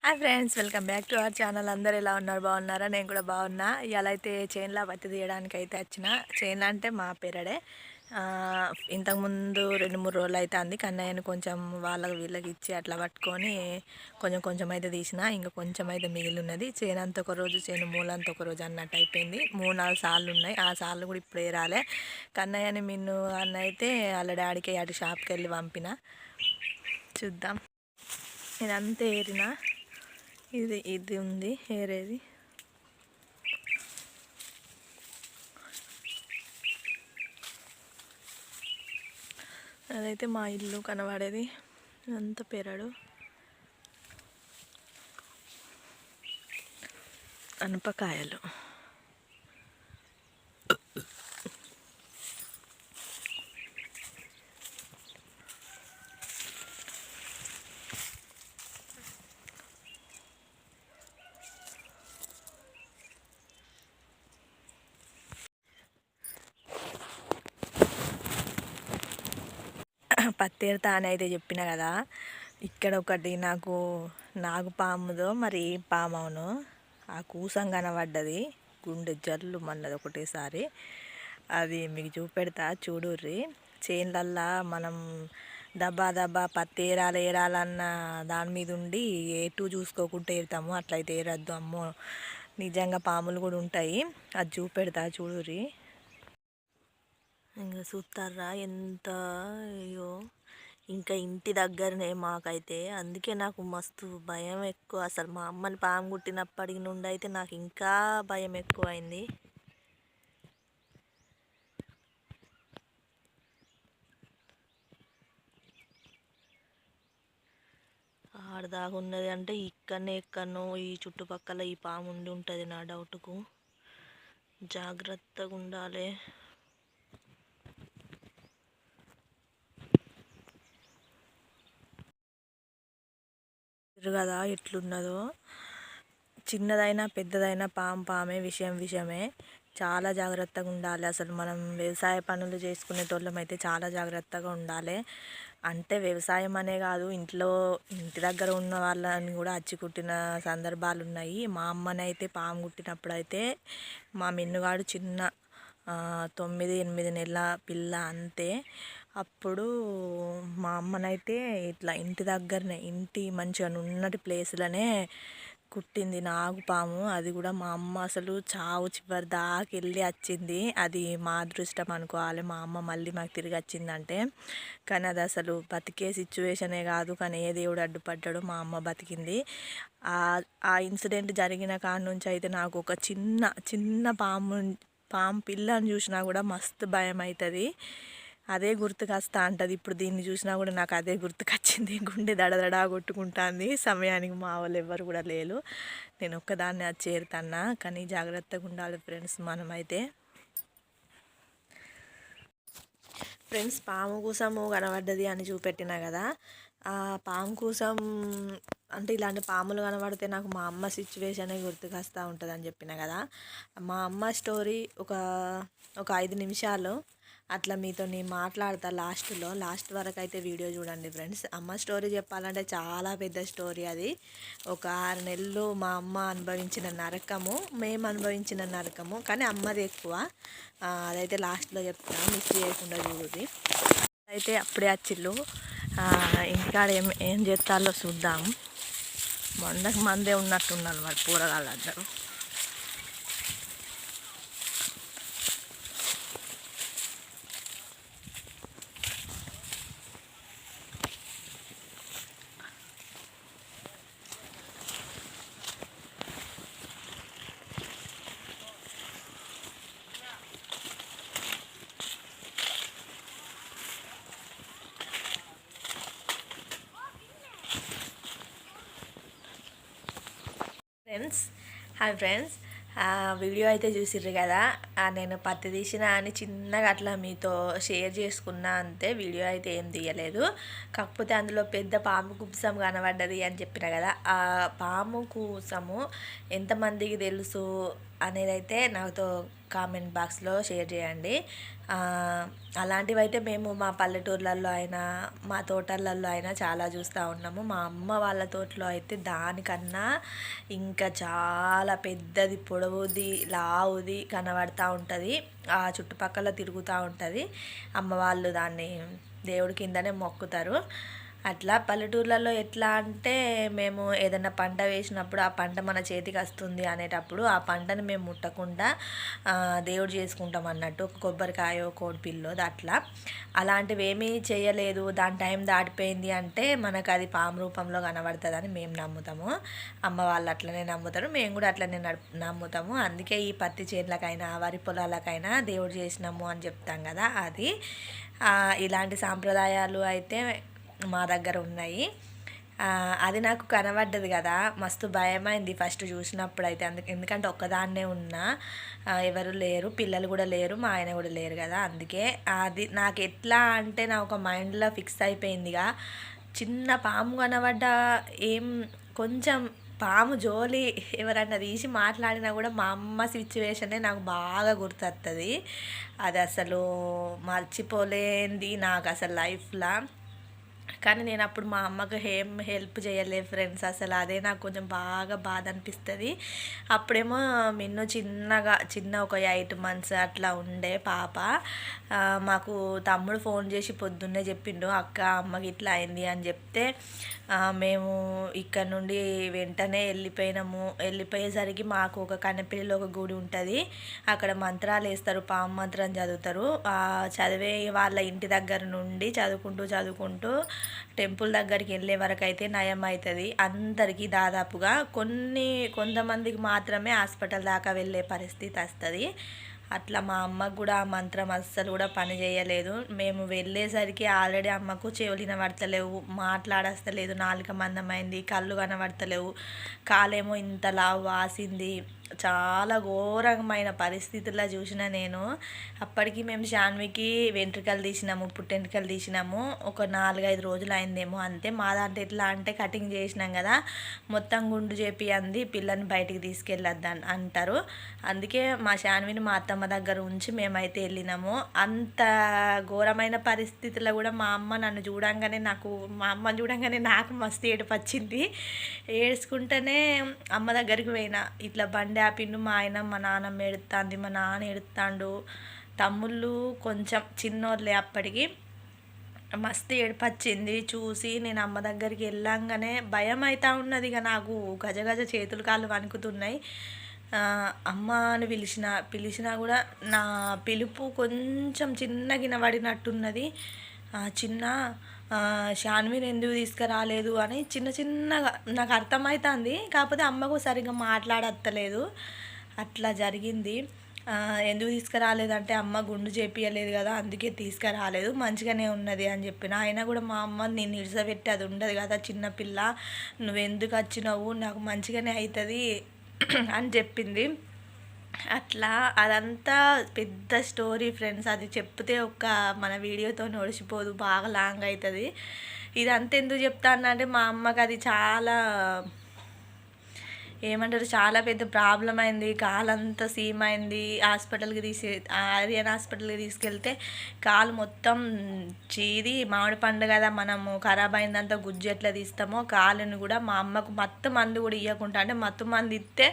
Hi friends, welcome back to our channel. అందరు ఎలా ఉన్నారు? బాగున్నారా? నేను కూడా బాగున్నా. ఇవాళ అయితే చైన్లా పత్తి తీయడానికి అయితే వచ్చిన. చైన్లా అంటే మా పేరడే. ఇంతకుముందు 2-3 రోజులు అయితే అంది కన్నయ్యని కొంచెం వాళ్ళకి వీళ్ళకి ఇచ్చి అట్లా పట్టుకొని కొంచెం కొంచెం అయితే తీసిన. ఇంకా కొంచెం అయితే మిగిలి ఉన్నది. చేను అంత ఒక రోజు, చేను మూలంత ఒక రోజు అన్నట్టు అయిపోయింది. 3-4 సార్లు ఉన్నాయి. ఆ సార్లు కూడా ఇప్పుడే రాలే. కన్నయ్యని మిన్ను అన్న అయితే వాళ్ళ డాడీకి అటు షాప్కి వెళ్ళి పంపిన. చూద్దాం. ఇదంతా ఏరిన. ఇది ఉంది ఏరేది. అదైతే మా ఇల్లు కనబడేది. అంత పెరడు, అనపకాయలు. పత్తేరుతా అని అయితే చెప్పిన కదా. ఇక్కడ ఒకటి నాకు పాముదో మరి ఏం పాము అవును ఆ కూసం కనబడ్డది. గుండె జల్లు మన్నది ఒకటేసారి. అది మీకు చూపెడతా, చూడుర్రి. చేన్లల్లా మనం దబ్బా దబ్బా పత్తి ఏరాలన్న దాని మీద ఉండి ఏటూ చూసుకోకుండా ఏరుతాము. అట్లయితే ఏరద్దు అమ్మో, నిజంగా పాములు కూడా ఉంటాయి. అది చూపెడతా, చూడుర్రి. ఇంకా చూస్తారా ఎంత. అయ్యో, ఇంకా ఇంటి దగ్గరనే మాకైతే. అందుకే నాకు మస్తు భయం ఎక్కువ. అసలు మా అమ్మని పాము కుట్టినప్పటి నుండి అయితే నాకు ఇంకా భయం ఎక్కువ అయింది. ఆడదాకా ఉన్నది అంటే ఇక్కడనే ఎక్కడనో ఈ చుట్టుపక్కల ఈ పాము ఉండి ఉంటుంది నా డౌట్కు. జాగ్రత్తగా ఉండాలి. కదా ఎట్లున్నదో. చిన్నదైనా పెద్దదైనా పామే, విషయమే. చాలా జాగ్రత్తగా ఉండాలి. అసలు మనం వ్యవసాయ పనులు చేసుకునేటోళ్ళం అయితే చాలా జాగ్రత్తగా ఉండాలి. అంటే వ్యవసాయం అనే కాదు, ఇంటి దగ్గర ఉన్న వాళ్ళని కూడా అచ్చి కుట్టిన సందర్భాలు ఉన్నాయి. మా అమ్మనైతే పాము కుట్టినప్పుడు అయితే మా మిన్నుగాడు చిన్న 9-8 నెలల పిల్ల అంతే. అప్పుడు మా అమ్మనైతే ఇట్లా ఇంటి దగ్గరనే, ఇంటి మంచిగా ఉన్నటి ప్లేస్లోనే కుట్టింది నాగుపాము. అది కూడా మా అమ్మ అసలు చావు చివరి దాకా వెళ్ళి వచ్చింది. అది మా అదృష్టం అనుకోవాలి. మా అమ్మ మళ్ళీ మాకు తిరిగి వచ్చిందంటే. కానీ అది అసలు బతికే సిచ్యువేషనే కాదు. కానీ ఏ దేవుడు అడ్డుపడ్డాడు, మా అమ్మ బతికింది. ఆ ఇన్సిడెంట్ జరిగిన కాడ నుంచి అయితే నాకు ఒక చిన్న పాము పిల్లని చూసినా కూడా మస్తు భయం అవుతుంది. అదే గుర్తుకొస్తా అంటది. ఇప్పుడు దీన్ని చూసినా కూడా నాకు అదే గుర్తుకొచ్చింది. గుండె దడదడా కొట్టుకుంటుంది. సమయానికి మా వాళ్ళు ఎవ్వరు కూడా లేరు. నేను ఒక్కదాన్ని అది చేరుతున్నా. కానీ జాగ్రత్తగా ఉండాలి ఫ్రెండ్స్ మనమైతే. ఫ్రెండ్స్, పాము కోసము కనబడ్డది అని చూపెట్టినా కదా. ఆ పాము కోసం అంటే ఇలాంటి పాములు కనబడితే నాకు మా అమ్మ సిచ్యువేషనే గుర్తుకొస్తూ ఉంటుంది అని చెప్పిన కదా. మా అమ్మ స్టోరీ ఒక 5 నిమిషాలు అట్లా మీతో నేను మాట్లాడతా లాస్ట్ వరకు అయితే వీడియో చూడండి ఫ్రెండ్స్. అమ్మ స్టోరీ చెప్పాలంటే చాలా పెద్ద స్టోరీ అది. ఒక 6 నెలలు మా అమ్మ అనుభవించిన నరకము, మేము అనుభవించిన నరకము. కానీ అమ్మది ఎక్కువ. అదైతే లాస్ట్లో చెప్తాను, మిస్ చేయకుండా చూడండి. అయితే అప్పుడే వచ్చిళ్ళు. ఇంటికాడ ఏం చేస్తాలో చూద్దాం. మొండకు మందే ఉన్నట్టున్నారు మరి కూరగాయలు అందరూ. హాయ్ ఫ్రెండ్స్, వీడియో అయితే చూసిర్రు కదా. నేను పత్తి తీసిన అని చిన్నగా అట్లా మీతో షేర్ చేసుకున్నా అంతే. వీడియో అయితే ఏం తీయలేదు. కాకపోతే అందులో పెద్ద పాము కుప్సం కనబడ్డది అని చెప్పిన కదా. ఆ పాము కూసము ఎంతమందికి తెలుసు అనేది అయితే నాతో కామెంట్ బాక్స్లో షేర్ చేయండి. అలాంటివి అయితే మేము మా పల్లెటూర్లలో అయినా మా తోటలలో అయినా చాలా చూస్తూ ఉన్నాము. మా అమ్మ వాళ్ళ తోటలో అయితే దానికన్నా ఇంకా చాలా పెద్దది, పొడవుది, లావుది కనబడుతూ ఉంటుంది. ఆ చుట్టుపక్కల తిరుగుతూ ఉంటుంది. అమ్మ వాళ్ళు దాన్ని దేవుడి కిందనే మొక్కుతారు. అట్లా పల్లెటూర్లలో ఎట్లా అంటే మేము ఏదైనా పంట వేసినప్పుడు ఆ పంట మన చేతికి వస్తుంది అనేటప్పుడు ఆ పంటను మేము ముట్టకుండా దేవుడు చేసుకుంటాం అన్నట్టు. ఒక కొబ్బరికాయో కోడిపిల్లో అట్లా. అలాంటివి ఏమీ చేయలేదు, దాని టైం దాటిపోయింది అంటే మనకు అది పాము రూపంలో కనబడుతుందని మేము నమ్ముతాము. అమ్మ వాళ్ళు అట్లనే నమ్ముతారు, మేము కూడా అట్లనే నమ్ముతాము. అందుకే ఈ పత్తి చేనులకైనా వరి పొలాలకైనా దేవుడు చేసినాము అని చెప్తాం కదా, అది ఇలాంటి సాంప్రదాయాలు అయితే మా దగ్గర ఉన్నాయి. అది నాకు కనబడ్డది కదా, మస్తు భయమైంది ఫస్ట్ చూసినప్పుడు అయితే. ఎందుకంటే ఒక్కదాన్నే ఉన్నా, ఎవరు లేరు, పిల్లలు కూడా లేరు, మా ఆయన కూడా లేరు కదా. అందుకే అది నాకు ఎట్లా అంటే నా ఒక మైండ్లో ఫిక్స్ అయిపోయిందిగా. చిన్న పాము కనబడ్డ ఏం కొంచెం పాము జోలి ఎవరన్నా తీసి మాట్లాడినా కూడా మా అమ్మ సిచ్యువేషనే నాకు బాగా గుర్తొస్తుంది. అది అసలు మర్చిపోలేంది నాకు అసలు లైఫ్లో. కానీ నేను అప్పుడు మా అమ్మకు ఏం హెల్ప్ చేయలేదు ఫ్రెండ్స్. అసలు అదే నాకు కొంచెం బాగా బాధ అనిపిస్తుంది. అప్పుడేమో మిన్ను చిన్న ఒక 8 months అట్లా ఉండే పాప. మాకు తమ్ముడు ఫోన్ చేసి పొద్దున్నే చెప్పిండు, అక్క అమ్మకి ఇట్లా అయింది అని చెప్తే మేము ఇక్కడ నుండి వెంటనే వెళ్ళిపోయేసరికి మాకు ఒక కన్నెపల్లిలో ఒక గుడి ఉంటుంది, అక్కడ మంత్రాలు వేస్తారు, పాము మంత్రం చదువుతారు. చదివే వాళ్ళ ఇంటి దగ్గర నుండి చదువుకుంటూ టెంపుల్ దగ్గరికి వెళ్ళే వరకు అయితే నయం అవుతుంది అందరికీ. దాదాపుగా కొంతమందికి మాత్రమే హాస్పిటల్ దాకా వెళ్ళే పరిస్థితి వస్తుంది. అట్లా మా అమ్మకు కూడా ఆ మంత్రం అస్సలు కూడా పని చేయలేదు. మేము వెళ్ళేసరికి ఆల్రెడీ అమ్మకు చెవులు వినబడతలేవు, మాట్లాడస్తలేదు, నాలుక మందమైంది, కళ్ళు కనబడతలేవు, కాలేమో ఇంతలా వాసింది. చాలా ఘోరమైన పరిస్థితుల్లో చూసిన నేను. అప్పటికి మేము శాన్వికి వెంట్రుకలు తీసినాము, పుట్టెంట్రుకలు తీసినాము. ఒక 4-5 రోజులు అయిందేమో అంతే. మా దాంట్లో ఎట్లా అంటే కటింగ్ చేసినాం కదా, మొత్తం గుండు చేపి అంది, పిల్లని బయటికి తీసుకెళ్ళొద్దు అంటారు. అందుకే మా శాన్విని మా అత్తమ్మ దగ్గర ఉంచి మేమైతే వెళ్ళినాము. అంత ఘోరమైన పరిస్థితుల్లో కూడా మా అమ్మని చూడంగానే నాకు మస్తు ఏడుపు వచ్చింది. ఏడ్చుకుంటేనే అమ్మ దగ్గరికి పోయినా. ఇట్లా బండి ఆపిండు మా ఆయన, మా నాన్నమ్మ ఏడుస్తుంది, మా నాన్న ఏడుస్తాడు, తమ్ముళ్ళు కొంచెం చిన్నోళ్ళే అప్పటికి. మస్తు ఏడుపొచ్చింది చూసి. నేను అమ్మ దగ్గరికి వెళ్ళంగానే భయం అవుతా ఉన్నది ఇక నాకు, గజ చేతులు కాళ్ళు వణుకుతున్నాయి. అమ్మ అని పిలిచినా కూడా నా పిలుపు కొంచెం చిన్నగా వినబడినట్టున్నది. చిన్న శాన్విని ఎందుకు తీసుకురాలేదు అని చిన్నగా నాకు అర్థమవుతుంది. కాకపోతే అమ్మకు సరిగ్గా మాట్లాడత్తలేదు. అట్లా జరిగింది. ఎందుకు తీసుకురాలేదంటే అమ్మ గుండు చేపియలేదు కదా, అందుకే తీసుకురాలేదు, మంచిగానే ఉన్నది అని చెప్పిన. అయినా కూడా మా అమ్మ నేను ఇడిసపెట్టి అది ఉండదు కదా, చిన్నపిల్ల, నువ్వెందుకు వచ్చినావు, నాకు మంచిగానే అవుతుంది అని చెప్పింది. అట్లా అదంతా పెద్ద స్టోరీ ఫ్రెండ్స్. అది చెప్తే మన వీడియోతో నడిచిపోదు, బాగా లాంగ్ అవుతుంది. ఇదంతా ఎందుకు చెప్తాను అంటే మా అమ్మకి అది చాలా పెద్ద ప్రాబ్లం అయింది. కాలంతా సీమ్ అయింది. ఆర్యన్ హాస్పిటల్కి తీసుకెళ్తే కాలు మొత్తం చీది, మామిడి పండు కదా మనము ఖరాబ్ అయిందంతా గుజ్జు ఎట్లా తీస్తామో కాలుని కూడా మా అమ్మకు మత్తు మందు కూడా ఇవ్వకుండా, అంటే మత్తు మందు ఇస్తే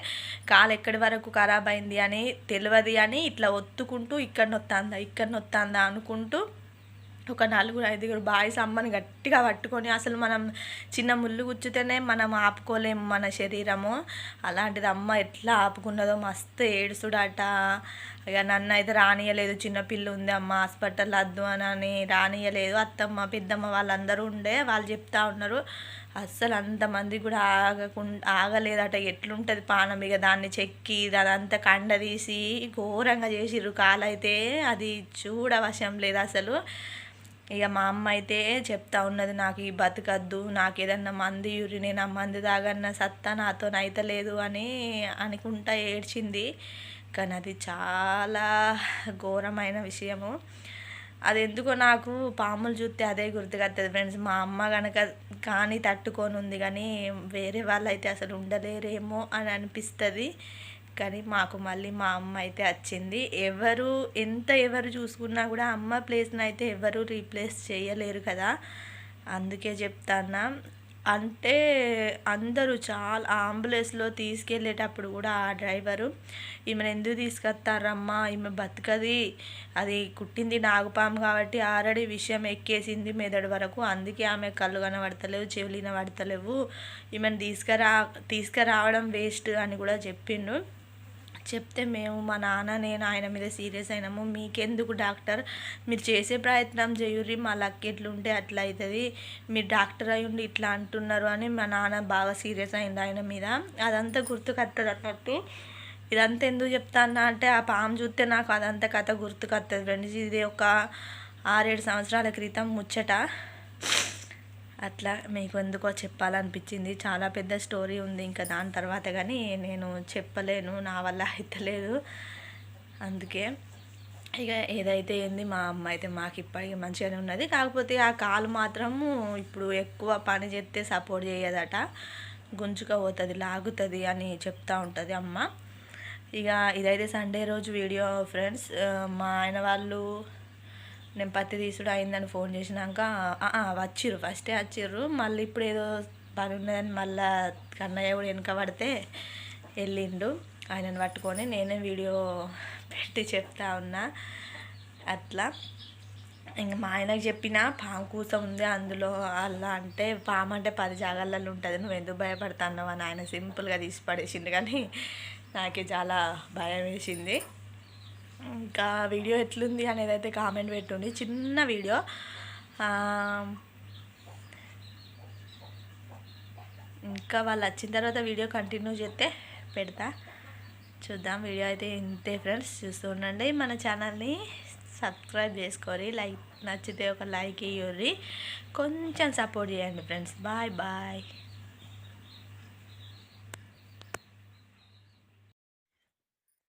కాలు ఎక్కడి వరకు ఖరాబ్ అయింది అని తెలియదు అని ఇట్లా ఒత్తుకుంటూ ఇక్కడ నొత్తాందా అనుకుంటూ ఒక 4-5 బాయ్స్ అమ్మని గట్టిగా పట్టుకొని, అసలు మనం చిన్న ముళ్ళు గుచ్చితేనే మనం ఆపుకోలేము మన శరీరము, అలాంటిది అమ్మ ఎట్లా ఆపుకున్నదో. మస్తు ఏడుసుడట. ఇక నన్ను అయితే రానియలేదు, చిన్నపిల్ల ఉంది అమ్మ హాస్పిటల్ వద్దు అని రానియలేదు. అత్తమ్మ పెద్దమ్మ వాళ్ళందరూ ఉండే, వాళ్ళు చెప్తా ఉన్నారు అస్సలు అంతమంది కూడా ఆగలేదట. ఎట్లుంటుంది పానం, ఇక దాన్ని చెక్కి అదంతా కండ తీసి ఘోరంగా చేసిర్రు. కాలైతే అది చూడవశం లేదు అసలు. ఇక మా అమ్మ అయితే చెప్తా ఉన్నది, నాకు ఈ బతకద్దు, నాకు ఏదన్నా మంది నేను ఆ మంది తాగన్న సత్తా నాతో అయితలేదు అని అనుకుంటా ఏడ్చింది. కానీ అది చాలా ఘోరమైన విషయము. అది ఎందుకో నాకు పాములు చూస్తే అదే గుర్తుకొస్తుంది ఫ్రెండ్స్. మా అమ్మ కనుక తట్టుకొని ఉంది, కానీ వేరే వాళ్ళు అయితే అసలు ఉండలేరేమో అని అనిపిస్తుంది. కానీ మాకు మళ్ళీ మా అమ్మ అయితే వచ్చింది. ఎవరు చూసుకున్నా కూడా అమ్మ ప్లేస్ని అయితే ఎవరు రీప్లేస్ చేయలేరు కదా. అందుకే చెప్తాన్నా. అంటే అందరూ చాలా అంబులెన్స్లో తీసుకెళ్ళేటప్పుడు కూడా ఆ డ్రైవరు ఈమెను ఎందుకు తీసుకొస్తారమ్మా, ఈమె బతకది, అది కుట్టింది నాగుపాము కాబట్టి ఆల్రెడీ విషయం ఎక్కేసింది మెదడు వరకు, అందుకే ఆమె కళ్ళు కనబడతలేవు, చెవులు వినబడతలేవు, ఈమెను తీసుకురావడం వేస్ట్ అని కూడా చెప్పిండు. చెప్తే మేము మా నాన్న నేను ఆయన మీద సీరియస్ అయినాము. మీకెందుకు డాక్టర్, మీరు చేసే ప్రయత్నం చేయుర్రి, మా లక్ ఎట్లుంటే అట్లా అవుతుంది, మీరు డాక్టర్ అయి ఉండి ఇట్లా అంటున్నారు అని మా నాన్న బాగా సీరియస్ అయింది ఆయన మీద. అదంతా గుర్తుకొస్తుంది అన్నట్టు. ఇదంతా ఎందుకు చెప్తాను అంటే ఆ పాము చూస్తే నాకు అదంతా కథ గుర్తుకొస్తుంది ఫ్రెండ్స్. ఇది ఒక 6-7 సంవత్సరాల క్రితం ముచ్చట. అట్లా మీకు ఎందుకో చెప్పాలనిపించింది. చాలా పెద్ద స్టోరీ ఉంది ఇంకా దాని తర్వాత, కానీ నేను చెప్పలేను, నా వల్ల అయితలేదు. అందుకే ఇక ఏదైతే ఏంది, మా అమ్మ అయితే మాకు ఇప్పటికీ మంచిగానే ఉన్నది. కాకపోతే ఆ కాలు మాత్రము ఇప్పుడు ఎక్కువ పని చేస్తే సపోర్ట్ చేయదట, గుంజుకపోతుంది, లాగుతుంది అని చెప్తూ ఉంటుంది అమ్మ. ఇక ఇదైతే సండే రోజు వీడియో ఫ్రెండ్స్. మా ఆయన వాళ్ళు నేను పత్తి తీసుడు అయిందని ఫోన్ చేసినాక వచ్చిర్రు, ఫస్టే వచ్చిర్రు. మళ్ళీ ఇప్పుడు ఏదో పని ఉన్నదని మళ్ళీ కన్నయ్య కూడా వెనక పడితే వెళ్ళిండు. ఆయనను పట్టుకొని నేనే వీడియో పెట్టి చెప్తా ఉన్నా. అట్లా ఇంకా మా ఆయనకు చెప్పిన పాము కూస ఉంది అందులో అలా అంటే, పాము అంటే 10 జాగాలలో ఉంటుంది, నువ్వు ఎందుకు భయపడుతున్నావు అని ఆయన సింపుల్గా తీసి పడేసిండు. కానీ నాకే చాలా భయం వేసింది. ఇంకా వీడియో ఎట్లుంది అనేది అయితే కామెంట్ పెట్టుండి. చిన్న వీడియో. ఇంకా వాళ్ళు వచ్చిన తర్వాత వీడియో కంటిన్యూ చేస్తే పెడతా, చూద్దాం. వీడియో అయితే ఇంతే ఫ్రెండ్స్, చూస్తూ ఉండండి. మన ఛానల్ని సబ్స్క్రైబ్ చేసుకోరి, నచ్చితే ఒక లైక్ ఇవ్వరి, కొంచెం సపోర్ట్ చేయండి ఫ్రెండ్స్. Bye bye.